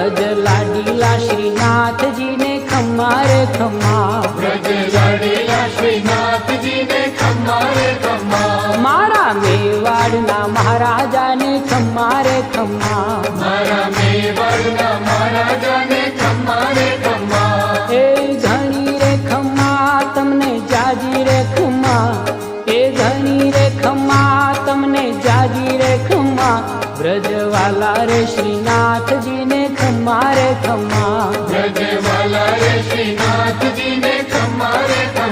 ब्रज लाडीला श्रीनाथ जी ने खम्मा रे खम्मा, ब्रज लाडीला श्रीनाथ जी ने खम्मा रे खम्मा, मारा मेवाड़ना महाराजा ने खम्मा रे खम्मा, मारा मेवाड़ना महाराजा ने खम्मा रे खम्मा। ए घणी रे खम्मा तमने जाजी रे खम्मा, ए घणी रे खम्मा तमने जाजी रे खम्मा, ब्रजवाला रे श्रीनाथ जी ने खम्मा रे खम्मा, ब्रजवाला रे श्रीनाथ जी ने खम्मा रे खम्मा।